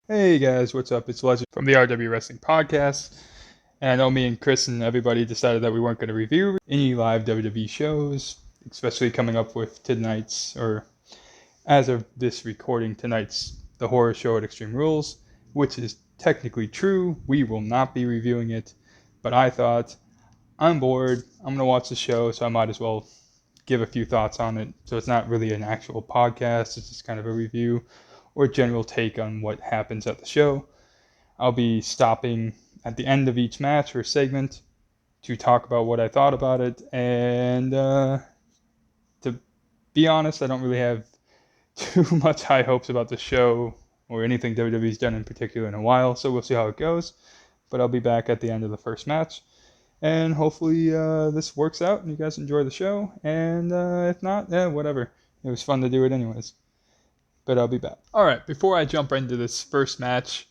Hey guys, what's up? It's Legend from the RW Wrestling Podcast. And I know me and Chris and everybody decided that we weren't going to review any live WWE shows, especially coming up with tonight's, or as of this recording, tonight's The Horror Show at Extreme Rules, which is technically true. We will not be reviewing it, but I thought, I'm bored, I'm going to watch the show, so I might as well give a few thoughts on it. So it's not really an actual podcast, it's just kind of a review or general take on what happens at the show. I'll be stopping at the end of each match or segment to talk about what I thought about it. And to be honest, I don't really have too much high hopes about the show or anything WWE's done in particular in a while. So we'll see how it goes. But I'll be back at the end of the first match. And hopefully this works out and you guys enjoy the show. And if not, whatever. It was fun to do it anyways. But I'll be back. Alright, before I jump into this first match,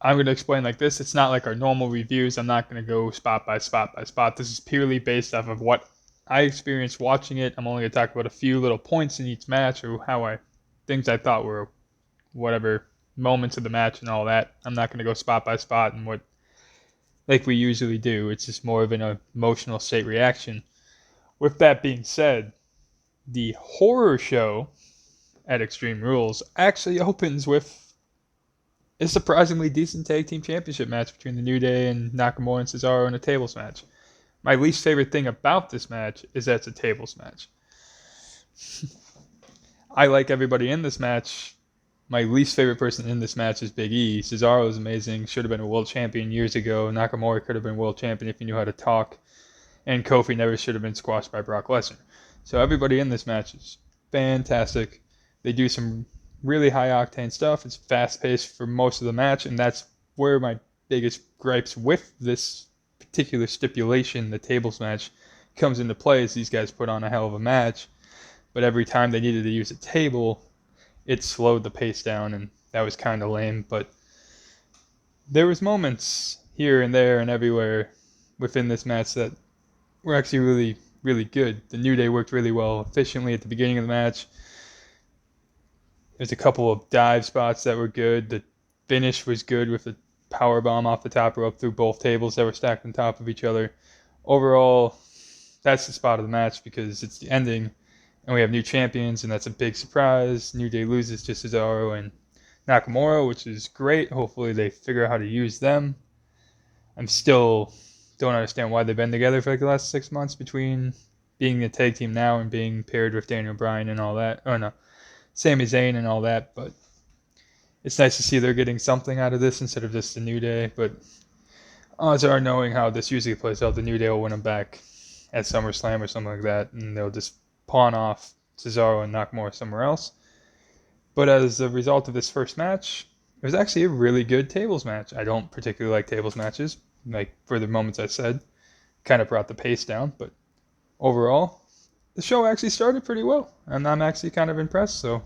I'm going to explain like this. It's not like our normal reviews. I'm not going to go spot by spot by spot. This is purely based off of what I experienced watching it. I'm only going to talk about a few little points in each match or things I thought were whatever moments of the match and all that. I'm not going to go spot by spot and what like we usually do. It's just more of an emotional state reaction. With that being said, the horror show at Extreme Rules actually opens with a surprisingly decent tag team championship match between the New Day and Nakamura and Cesaro in a tables match. My least favorite thing about this match is that it's a tables match. I like everybody in this match. My least favorite person in this match is Big E. Cesaro is amazing. Should have been a world champion years ago. Nakamura could have been world champion if he knew how to talk. And Kofi never should have been squashed by Brock Lesnar. So everybody in this match is fantastic. They do some really high octane stuff. It's fast paced for most of the match, and that's where my biggest gripes with this particular stipulation, the tables match, comes into play. Is these guys put on a hell of a match, but every time they needed to use a table, it slowed the pace down, and that was kind of lame. But there was moments here and there and everywhere within this match that were actually really, really good. The New Day worked really well efficiently at the beginning of the match. There's a couple of dive spots that were good. The finish was good with the power bomb off the top rope through both tables that were stacked on top of each other. Overall, that's the spot of the match because it's the ending and we have new champions and that's a big surprise. New Day loses to Cesaro and Nakamura, which is great. Hopefully they figure out how to use them. I'm still don't understand why they've been together for like the last 6 months between being a tag team now and being paired with Daniel Bryan and all that. Oh no, Sami Zayn and all that, but it's nice to see they're getting something out of this instead of just the New Day. But odds are, knowing how this usually plays out, the New Day will win them back at SummerSlam or something like that, and they'll just pawn off Cesaro and Nakamura somewhere else. But as a result of this first match, it was actually a really good tables match. I don't particularly like tables matches, like for the moments I said, kind of brought the pace down, but overall, the show actually started pretty well, and I'm actually kind of impressed. So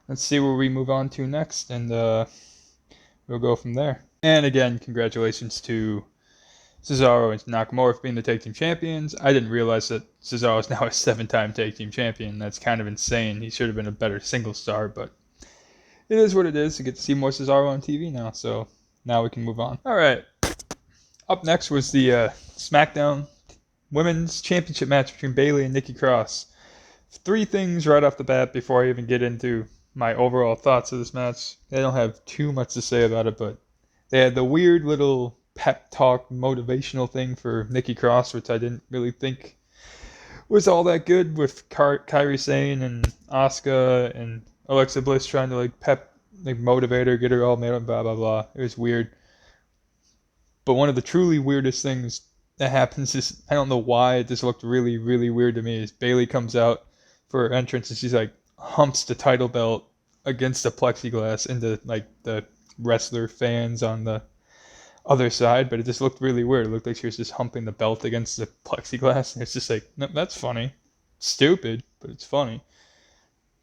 let's see where we move on to next, and we'll go from there. And again, congratulations to Cesaro and Nakamura for being the tag team champions. I didn't realize that Cesaro is now a 7-time tag team champion. That's kind of insane. He should have been a better single star, but it is what it is. You get to see more Cesaro on TV now, so now we can move on. All right. Up next was the SmackDown Women's Championship match between Bayley and Nikki Cross. 3 things right off the bat before I even get into my overall thoughts of this match. I don't have too much to say about it, but they had the weird little pep talk motivational thing for Nikki Cross, which I didn't really think was all that good, with Kairi Sane and Asuka and Alexa Bliss trying to motivate her, get her all made up, blah blah blah. It was weird. But one of the truly weirdest things that happens is, I don't know why, it just looked really, really weird to me, is Bayley comes out for her entrance and she's like humps the title belt against the plexiglass into like the wrestler fans on the other side, but it just looked really weird. It looked like she was just humping the belt against the plexiglass, and it's just like, no, that's funny. Stupid, but it's funny.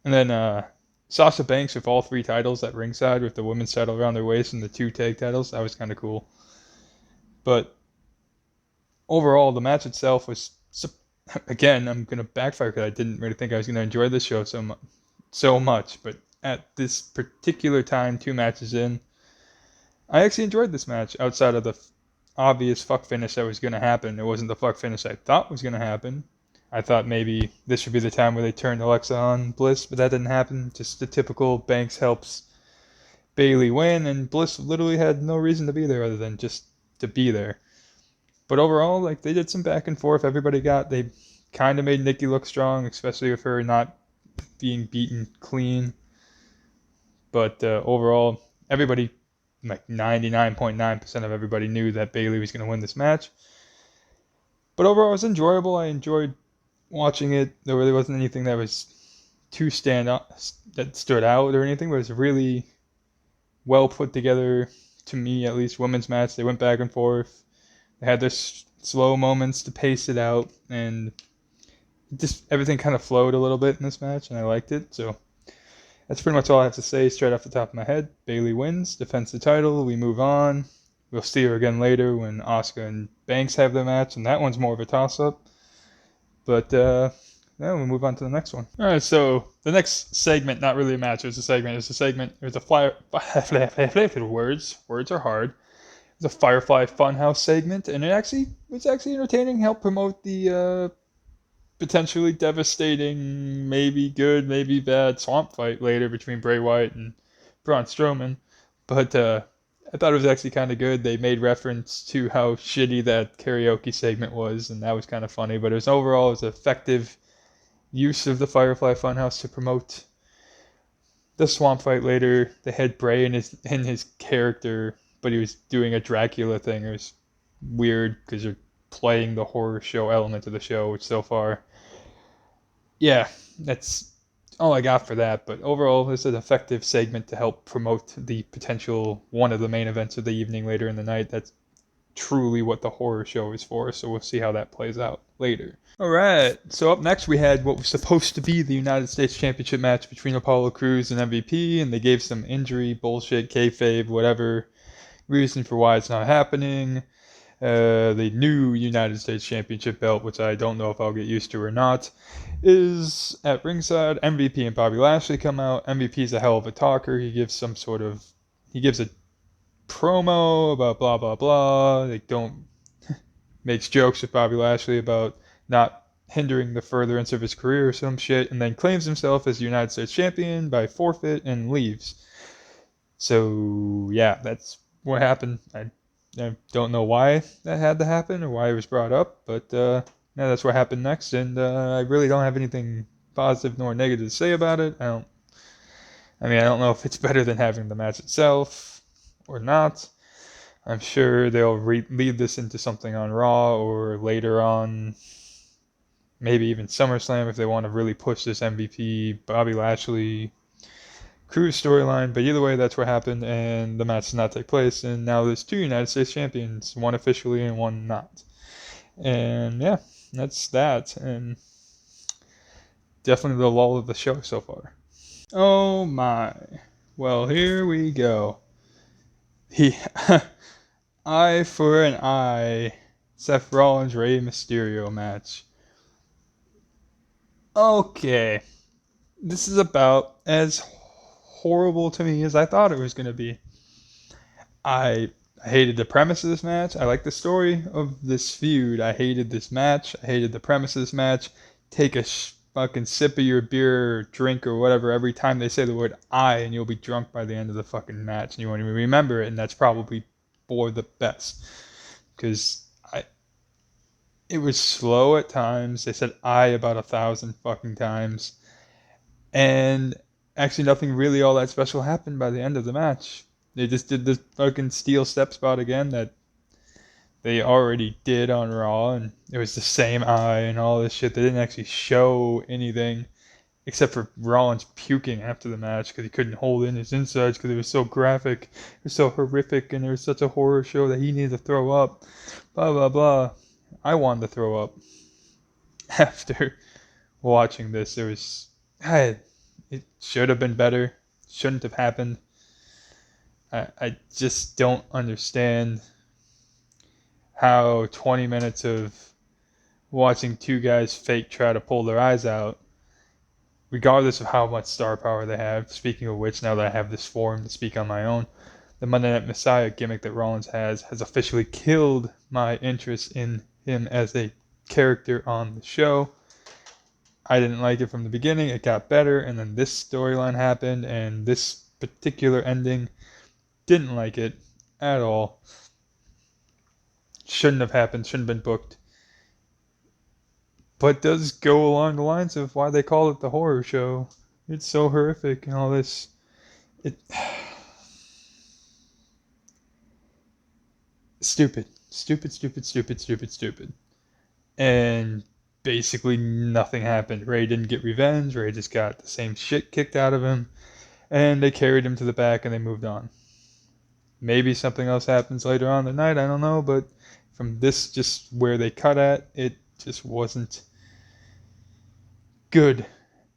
And then Sasha Banks with all 3 titles at ringside with the women's title around their waist and the 2 tag titles. That was kind of cool. But overall, the match itself was, again, I'm going to backfire because I didn't really think I was going to enjoy this show so much. But at this particular time, 2 matches in, I actually enjoyed this match outside of the obvious fuck finish that was going to happen. It wasn't the fuck finish I thought was going to happen. I thought maybe this would be the time where they turned Alexa on Bliss, but that didn't happen. Just the typical Banks helps Bayley win, and Bliss literally had no reason to be there other than just to be there. But overall, like, they did some back and forth. They kind of made Nikki look strong, especially with her not being beaten clean. But overall, everybody, like 99.9% of everybody knew that Bayley was going to win this match. But overall, it was enjoyable. I enjoyed watching it. There really wasn't anything that was that stood out or anything, but it was really well put together, to me at least, women's match. They went back and forth. They had their slow moments to pace it out, and just everything kind of flowed a little bit in this match, and I liked it. So that's pretty much all I have to say straight off the top of my head. Bayley wins, defends the title, we move on. We'll see her again later when Asuka and Banks have their match, and that one's more of a toss-up. But yeah, we'll move on to the next one. All right, so the next segment, not really a match, it was a segment. It was a words are hard. It was a Firefly Funhouse segment, and it was actually entertaining. Helped promote the potentially devastating, maybe good, maybe bad swamp fight later between Bray Wyatt and Braun Strowman. But I thought it was actually kind of good. They made reference to how shitty that karaoke segment was, and that was kind of funny. But it was effective use of the Firefly Funhouse to promote the swamp fight later. They had Bray in his character, but he was doing a Dracula thing. It was weird because you're playing the horror show element of the show, which so far, yeah, that's all I got for that. But overall, this is an effective segment to help promote the potential one of the main events of the evening later in the night. That's truly what the horror show is for, so we'll see how that plays out later. All right, so up next we had what was supposed to be the United States Championship match between Apollo Crews and MVP, and they gave some injury, bullshit, kayfabe, whatever reason for why it's not happening. The new United States Championship belt, which I don't know if I'll get used to or not, is at ringside. MVP and Bobby Lashley come out. MVP's a hell of a talker. He gives a promo about blah blah blah. Makes jokes with Bobby Lashley about not hindering the furtherance of his career or some shit, and then claims himself as United States Champion by forfeit and leaves. So yeah, that's what happened. I don't know why that had to happen or why it was brought up, but yeah, that's what happened next, and I really don't have anything positive nor negative to say about it. I don't know if it's better than having the match itself or not. I'm sure they'll lead this into something on Raw or later on, maybe even SummerSlam if they want to really push this MVP Bobby Lashley Crews storyline. But either way, that's what happened, and the match did not take place, and now there's 2 United States champions, one officially and one not. And yeah, that's that, and definitely the lull of the show so far. Oh my. Well, here we go. Eye for an eye, Seth Rollins Rey Mysterio match. Okay, this is about as horrible to me as I thought it was going to be. I hated the premise of this match. I like the story of this feud. I hated this match. I hated the premise of this match. Take a fucking sip of your beer or drink or whatever every time they say the word I, and you'll be drunk by the end of the fucking match, and you won't even remember it, and that's probably for the best. Because it was slow at times. They said I about 1,000 fucking times. And actually nothing really all that special happened by the end of the match. They just did this fucking steel step spot again that they already did on Raw, and it was the same eye and all this shit. They didn't actually show anything except for Rollins puking after the match because he couldn't hold in his insides because it was so graphic, it was so horrific, and there was such a horror show that he needed to throw up. Blah, blah, blah. I wanted to throw up after watching this. It should have been better. Shouldn't have happened. I just don't understand how 20 minutes of watching 2 guys fake try to pull their eyes out regardless of how much star power they have. Speaking of which, now that I have this forum to speak on my own, the Monday Night Messiah gimmick that Rollins has officially killed my interest in him as a character on the show. I didn't like it from the beginning. It got better, and then this storyline happened, and this particular ending, didn't like it at all. Shouldn't have happened, shouldn't have been booked. But does go along the lines of why they call it the horror show. It's so horrific and all this. It stupid. And basically nothing happened. Rey didn't get revenge. Rey just got the same shit kicked out of him. And they carried him to the back and they moved on. Maybe something else happens later on the night, I don't know, but from this, just where they cut at, it just wasn't good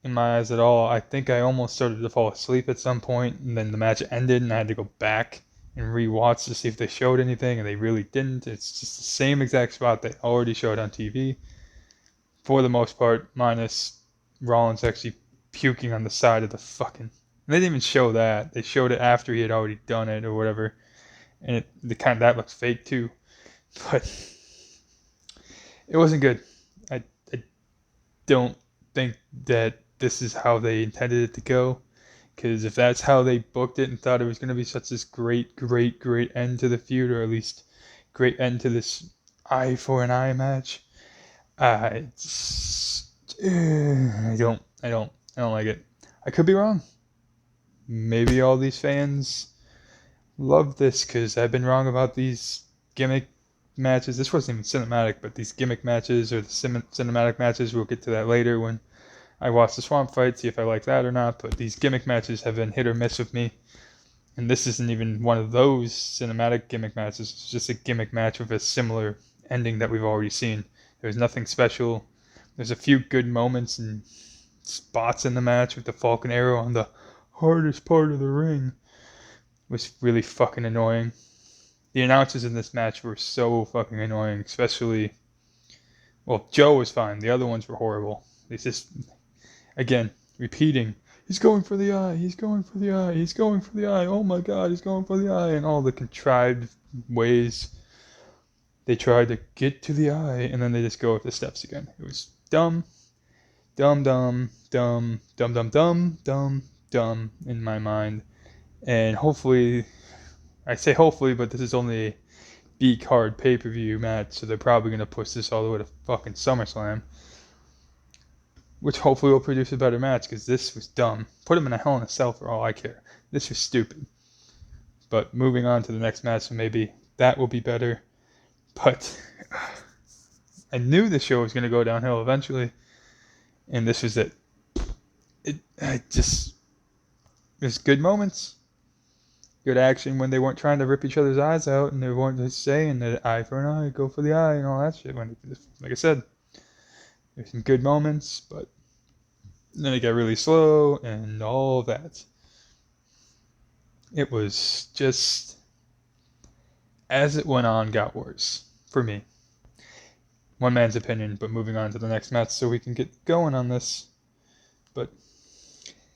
in my eyes at all. I think I almost started to fall asleep at some point, and then the match ended, and I had to go back and re-watch to see if they showed anything, and they really didn't. It's just the same exact spot they already showed on TV, for the most part, minus Rollins actually puking on the side of the fucking... And they didn't even show that. They showed it after he had already done it or whatever, and that looks fake too. But it wasn't good. I don't think that this is how they intended it to go, because if that's how they booked it and thought it was going to be such this great end to the feud, or at least great end to this eye for an eye match, I don't like it. I could be wrong. Maybe all these fans love this because I've been wrong about these gimmick matches. This wasn't even cinematic, but these gimmick matches or the cinematic matches, we'll get to that later when I watch the Swamp Fight, see if I like that or not. But these gimmick matches have been hit or miss with me. And this isn't even one of those cinematic gimmick matches. It's just a gimmick match with a similar ending that we've already seen. There's nothing special. There's a few good moments and spots in the match with the Falcon Arrow on the hardest part of the ring. It was really fucking annoying. The announcers in this match were so fucking annoying, especially... Well, Joe was fine. The other ones were horrible. It's just, again, repeating, he's going for the eye, he's going for the eye, he's going for the eye, oh my god, he's going for the eye, and all the contrived ways they tried to get to the eye, and then they just go up the steps again. It was dumb in my mind. And hopefully, I say hopefully, but this is only a B-card pay-per-view match, so they're probably going to push this all the way to fucking SummerSlam, which hopefully will produce a better match, because this was dumb. Put him in a Hell in a Cell for all I care. This was stupid. But moving on to the next match, so maybe that will be better. But I knew the show was going to go downhill eventually, and this was it. There's good moments. Good action when they weren't trying to rip each other's eyes out, and they weren't just saying that eye for an eye, go for the eye, and all that shit. Like I said, there's some good moments, but then it got really slow, and all that. It was just, as it went on, got worse for me. One man's opinion, but moving on to the next match so we can get going on this. But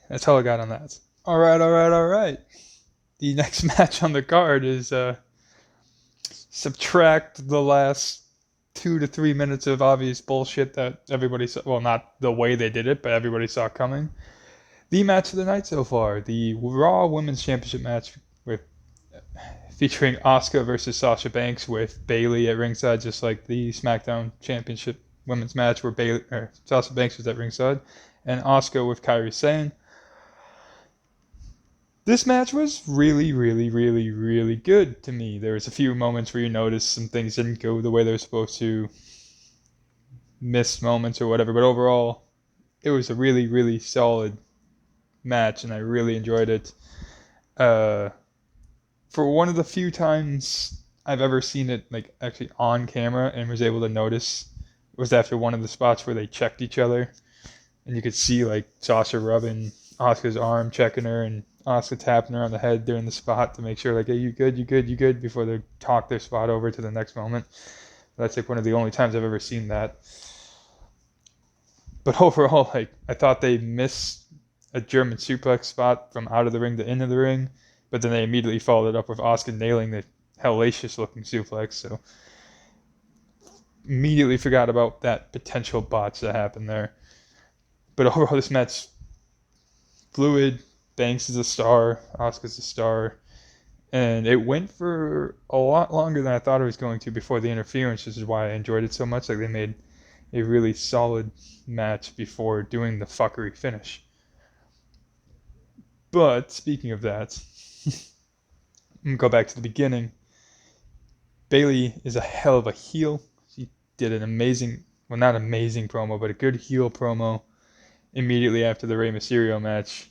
that's all I got on that. All right. The next match on the card is subtract the last 2 to 3 minutes of obvious bullshit that everybody saw. Well, not the way they did it, but everybody saw coming. The match of the night so far, the Raw Women's Championship match featuring Asuka versus Sasha Banks with Bayley at ringside, just like the SmackDown Championship Women's match where Sasha Banks was at ringside, and Asuka with Kairi Sane. This match was really good to me. There was a few moments where you noticed some things didn't go the way they were supposed to, missed moments or whatever, but overall, it was a really solid match, and I really enjoyed it. For one of the few times I've ever seen it like actually on camera and was able to notice, was after one of the spots where they checked each other, and you could see like Sasha rubbing Asuka's arm, checking her, and Asuka tapping her on the head during the spot to make sure, like, hey, you good, before they talk their spot over to the next moment. That's like one of the only times I've ever seen that. But overall, like, I thought they missed a German suplex spot from out of the ring to into the ring, but then they immediately followed it up with Asuka nailing the hellacious looking suplex. So immediately forgot about that potential botch that happened there. But overall, this match fluid. Banks is a star. Asuka's a star. And it went for a lot longer than I thought it was going to before the interference, which is why I enjoyed it so much. Like, they made a really solid match before doing the fuckery finish. But speaking of that, I'm going to go back to the beginning. Bayley is a hell of a heel. She did an amazing, well, not amazing promo, but a good heel promo immediately after the Rey Mysterio match,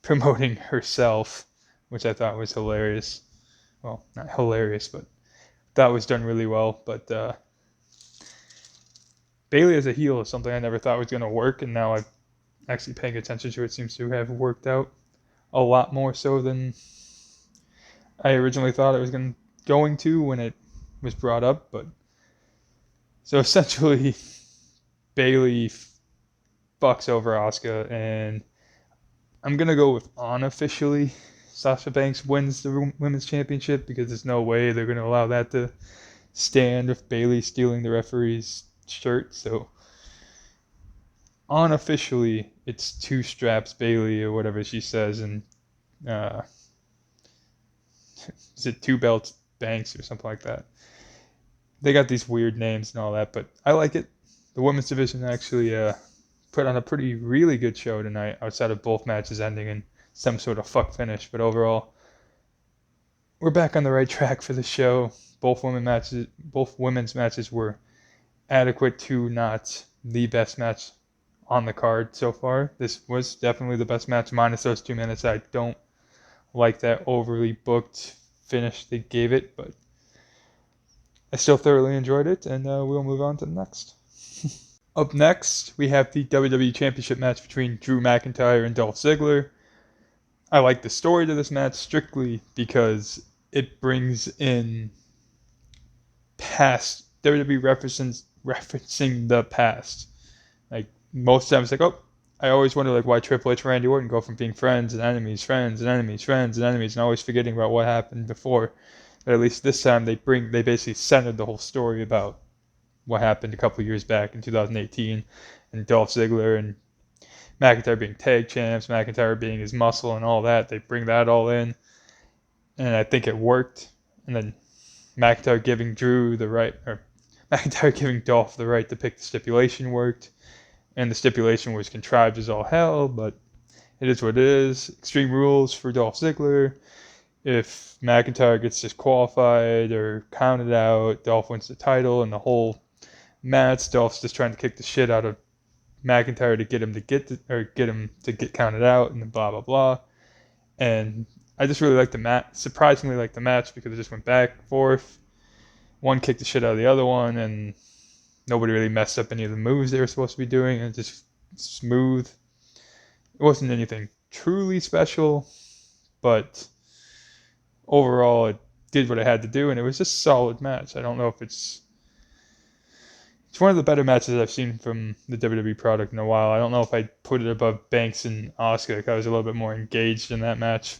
promoting herself, which I thought was hilarious. Well, not hilarious, but that was done really well. But Bayley as a heel is something I never thought was going to work, and now I'm actually paying attention to it. Seems to have worked out a lot more so than I originally thought it was going to when it was brought up. But so essentially, Bayley fucks over Asuka, and I'm gonna go with unofficially Sasha Banks wins the women's championship, because there's no way they're gonna allow that to stand with Bayley stealing the referee's shirt. So unofficially, it's 2 straps Bayley, or whatever she says, and is it 2 belts Banks or something like that? They got these weird names and all that, but I like it. The women's division actually put on a really good show tonight, outside of both matches ending in some sort of fuck finish. But overall, we're back on the right track for the show. Both women's matches were adequate to not the best match on the card so far. This was definitely the best match, minus those 2 minutes. I don't like that overly booked finish they gave it, but I still thoroughly enjoyed it, and we'll move on to the next. Up next, we have the WWE Championship match between Drew McIntyre and Dolph Ziggler. I like the story to this match strictly because it brings in past WWE referencing the past. Like, most times, like, oh, I always wonder, like, why Triple H and Randy Orton go from being friends and enemies, friends and enemies, friends and enemies, and always forgetting about what happened before. But at least this time they basically centered the whole story about what happened a couple years back in 2018, and Dolph Ziggler and McIntyre being tag champs, McIntyre being his muscle and all that. They bring that all in, and I think it worked. And then McIntyre giving Dolph the right to pick the stipulation worked, and the stipulation was contrived as all hell, but it is what it is. Extreme Rules for Dolph Ziggler. If McIntyre gets disqualified or counted out, Dolph wins the title, and the whole match, Dolph's just trying to kick the shit out of McIntyre to get him to get counted out, and then blah blah blah. And I just really liked the match, surprisingly liked the match, because it just went back and forth. One kicked the shit out of the other one, and nobody really messed up any of the moves they were supposed to be doing, and just smooth. It wasn't anything truly special, but overall it did what it had to do, and it was just a solid match. I don't know if it's one of the better matches I've seen from the WWE product in a while. I don't know if I'd put it above Banks and Asuka. Like, I was a little bit more engaged in that match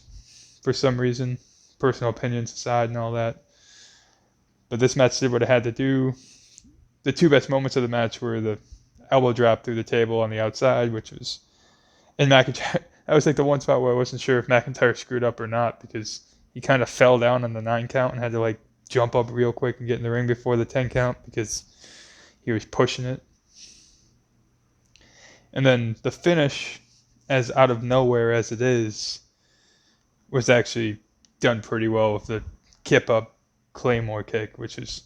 for some reason, personal opinions aside and all that. But this match did what it had to do. The 2 best moments of the match were the elbow drop through the table on the outside, which was, and McIntyre, that was like the one spot where I wasn't sure if McIntyre screwed up or not, because he kind of fell down on the 9 count and had to like jump up real quick and get in the ring before the 10 count, because he was pushing it. And then the finish, as out of nowhere as it is, was actually done pretty well with the kip up Claymore kick, which is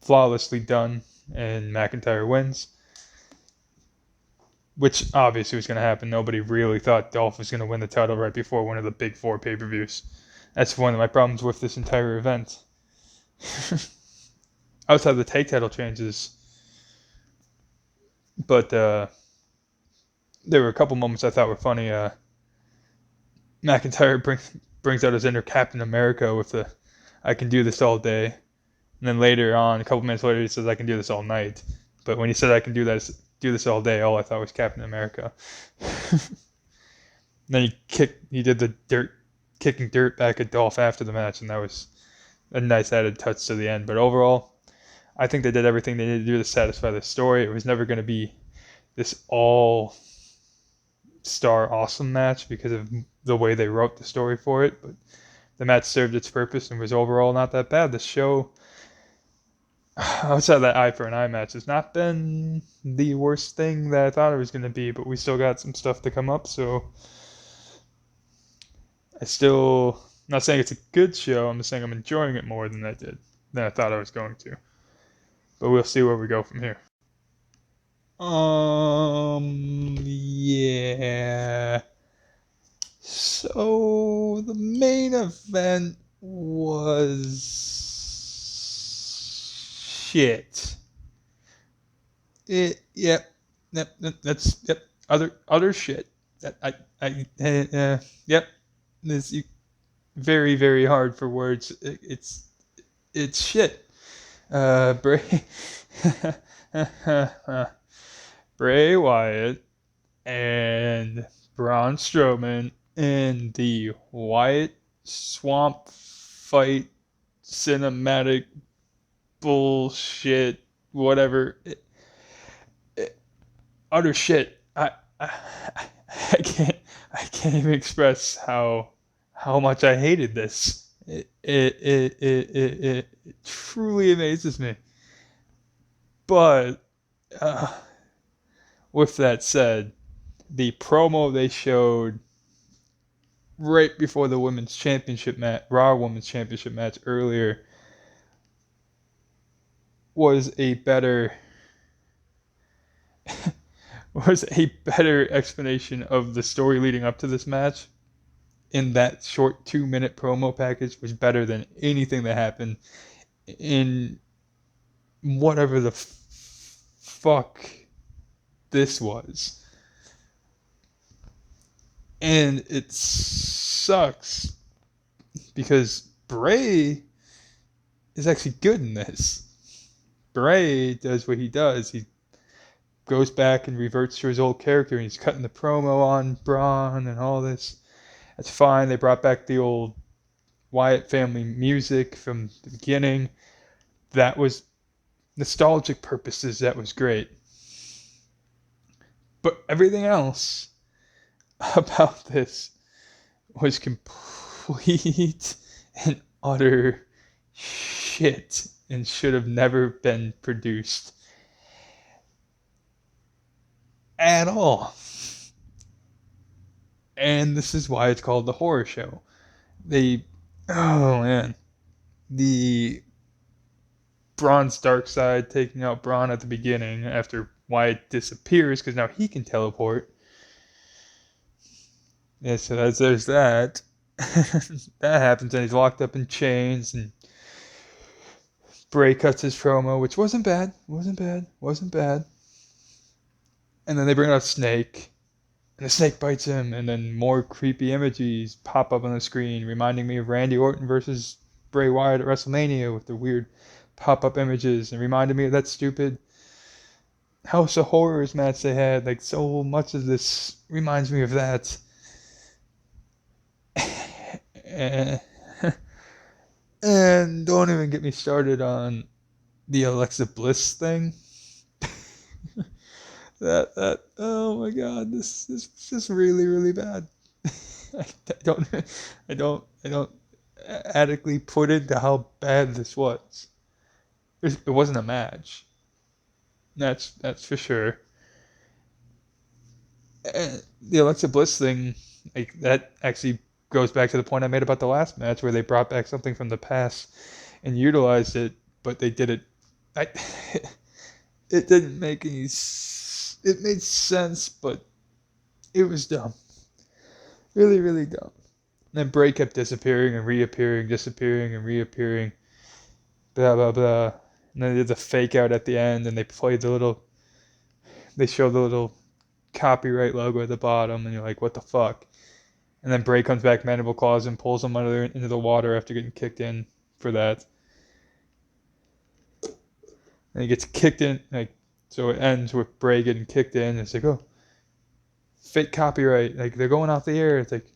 flawlessly done, and McIntyre wins. Which obviously was going to happen. Nobody really thought Dolph was going to win the title right before one of the big 4 pay-per-views. That's one of my problems with this entire event. Outside of the tag title changes, but there were a couple moments I thought were funny. McIntyre brings out his inner Captain America with the "I can do this all day," and then later on, a couple minutes later, he says "I can do this all night." But when he said "I can do do this all day. All I thought was Captain America. Then he did the kicking dirt back at Dolph after the match, and that was a nice added touch to the end. But overall, I think they did everything they needed to do to satisfy the story. It was never going to be this all-star awesome match because of the way they wrote the story for it, but the match served its purpose and was overall not that bad. The show, outside that eye for an eye match, has not been the worst thing that I thought it was going to be, but we still got some stuff to come up, so I'm not saying it's a good show, I'm just saying I'm enjoying it more than I thought I was going to. But we'll see where we go from here. Yeah. So the main event was shit. Yep. That's other shit. Yep. This very, very hard for words. It's shit. Bray Bray Wyatt and Braun Strowman in the Wyatt Swamp Fight cinematic bullshit, whatever. Utter shit. I can't even express how much I hated this. It truly amazes me. But with that said, the promo they showed right before the women's championship match, Raw Women's Championship match earlier, was a better explanation of the story leading up to this match. In that short 2-minute promo package was better than anything that happened in whatever the fuck this was. And it sucks because Bray is actually good in this. Bray does what he does. He goes back and reverts to his old character, and he's cutting the promo on Braun and all this. That's fine. They brought back the old Wyatt family music from the beginning. That was nostalgic purposes. That was great. But everything else about this was complete and utter shit and should have never been produced at all. And this is why it's called the horror show. The Braun's dark side taking out Braun at the beginning after Wyatt disappears because now he can teleport. Yeah, so there's that. That happens, and he's locked up in chains, and Bray cuts his promo, which wasn't bad. And then they bring out Snake. And the snake bites him, and then more creepy images pop up on the screen, reminding me of Randy Orton versus Bray Wyatt at WrestleMania with the weird pop-up images, and reminded me of that stupid House of Horrors match they had. Like, so much of this reminds me of that. And don't even get me started on the Alexa Bliss thing. That oh my god, this is just really, really bad. I don't adequately put into how bad this was. It wasn't a match. That's for sure. And the Alexa Bliss thing, like, that actually goes back to the point I made about the last match where they brought back something from the past and utilized it, but they did it. It didn't make any. It made sense, but it was dumb. Really, really dumb. And then Bray kept disappearing and reappearing, disappearing and reappearing. Blah, blah, blah. And then they did the fake out at the end, and they showed the little copyright logo at the bottom, and you're like, what the fuck? And then Bray comes back, mandible claws, and pulls him into the water after getting kicked in for that. And he gets kicked in, like, So it ends with Bray getting kicked in. It's like, oh, fake copyright. Like, they're going off the air. It's like,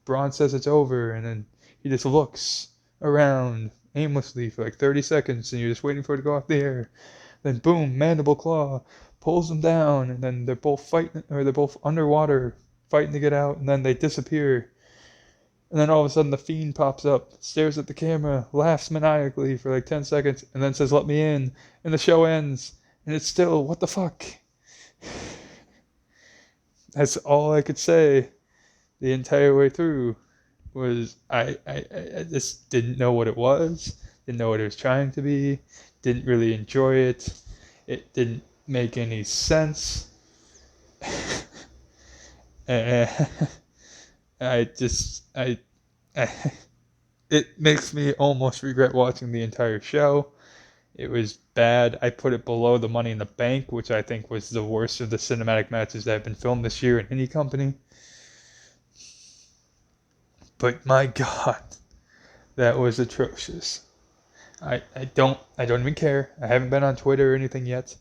Braun says it's over, and then he just looks around aimlessly for like 30 seconds, and you're just waiting for it to go off the air. Then boom, mandible claw, pulls them down, and then they're both fighting, or they're both underwater fighting to get out, and then they disappear. And then all of a sudden the Fiend pops up, stares at the camera, laughs maniacally for like 10 seconds, and then says, "Let me in," and the show ends. And it's still, what the fuck? That's all I could say the entire way through. Was I just didn't know what it was, didn't know what it was trying to be, didn't really enjoy it. It didn't make any sense. I it makes me almost regret watching the entire show. It was bad. I put it below the Money in the Bank, which I think was the worst of the cinematic matches that have been filmed this year in any company. But my God, that was atrocious. I don't even care. I haven't been on Twitter or anything yet.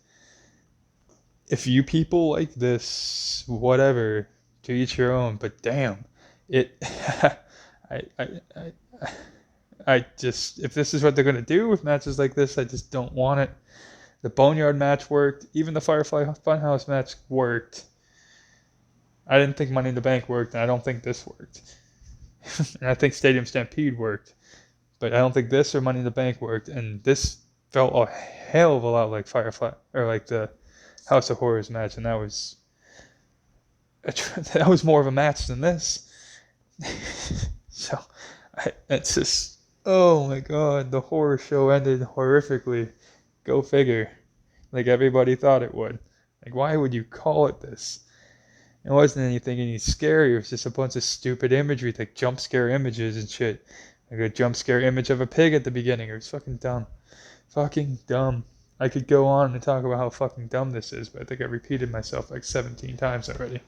If you people like this, whatever, to each your own. But damn, it. I, I, I, I just, if this is what they're gonna do with matches like this, I just don't want it. The Boneyard match worked. Even the Firefly Funhouse match worked. I didn't think Money in the Bank worked, and I don't think this worked. And I think Stadium Stampede worked, but I don't think this or Money in the Bank worked. And this felt a hell of a lot like Firefly, or like the House of Horrors match, and that was more of a match than this. So it's just, oh my God, the horror show ended horrifically. Go figure. Like everybody thought it would. Like, why would you call it this? It wasn't anything any scary. It was just a bunch of stupid imagery, like jump scare images and shit. Like a jump scare image of a pig at the beginning. It was fucking dumb. Fucking dumb. I could go on and talk about how fucking dumb this is, but I think I repeated myself like 17 times already.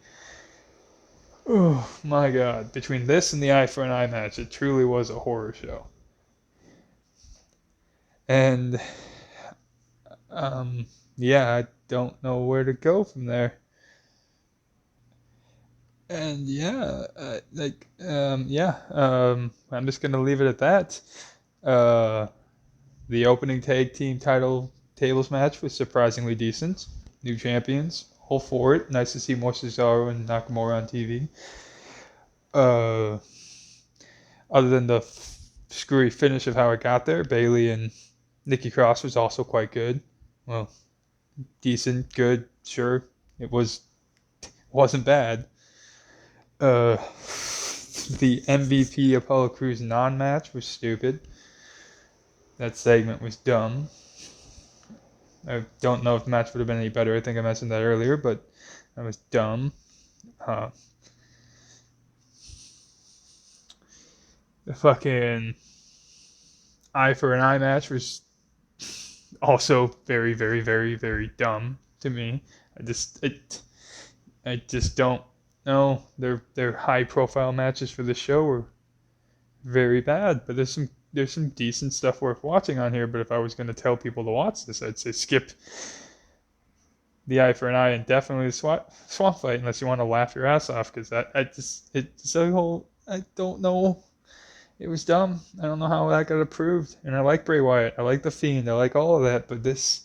Oh my God. Between this and the Eye for an Eye match, it truly was a horror show. And, yeah, I don't know where to go from there. And yeah, I'm just gonna leave it at that. The opening tag team title tables match was surprisingly decent. New champions, all for it. Nice to see more Cesaro and Nakamura on TV. Other than the screwy finish of how it got there, Bayley and Nikki Cross was also quite good. Well, decent, good, sure. Wasn't bad. The MVP Apollo Crews non-match was stupid. That segment was dumb. I don't know if the match would have been any better. I think I mentioned that earlier, but that was dumb. The fucking Eye for an Eye match was also very, very, very, very dumb to me. I just don't know. Their high profile matches for the show were very bad, but there's some decent stuff worth watching on here. But if I was going to tell people to watch this, I'd say skip the Eye for an Eye and definitely the swamp fight unless you want to laugh your ass off, because I don't know. It was dumb. I don't know how that got approved. And I like Bray Wyatt. I like The Fiend. I like all of that. But this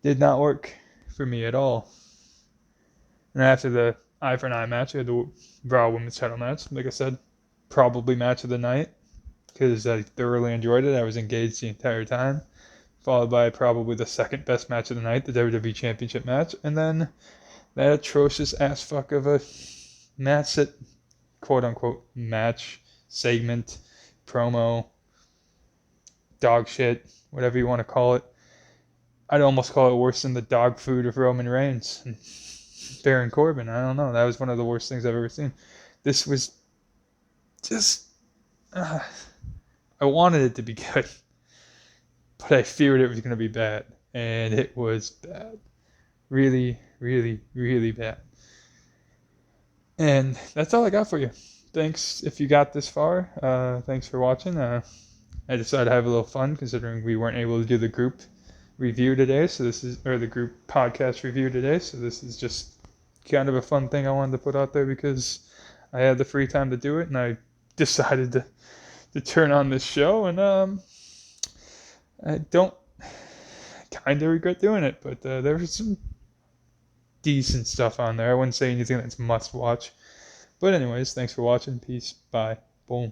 did not work for me at all. And after the Eye for an Eye match, we had the Raw Women's title match. Like I said, probably match of the night, because I thoroughly enjoyed it. I was engaged the entire time. Followed by probably the second best match of the night, the WWE Championship match. And then that atrocious ass fuck of a match, that quote unquote match, segment, promo, dog shit, whatever you want to call it. I'd almost call it worse than the dog food of Roman Reigns and Baron Corbin. I don't know. That was one of the worst things I've ever seen. This was just... I wanted it to be good, but I feared it was going to be bad. And it was bad. Really, really, really bad. And that's all I got for you. Thanks if you got this far. Thanks for watching. I decided to have a little fun considering we weren't able to do the group review today. So this is, or the group podcast review today. So this is just kind of a fun thing I wanted to put out there because I had the free time to do it, and I decided to turn on this show, and I don't kind of regret doing it, but there was some decent stuff on there. I wouldn't say anything that's must watch. But anyways, thanks for watching. Peace. Bye. Boom.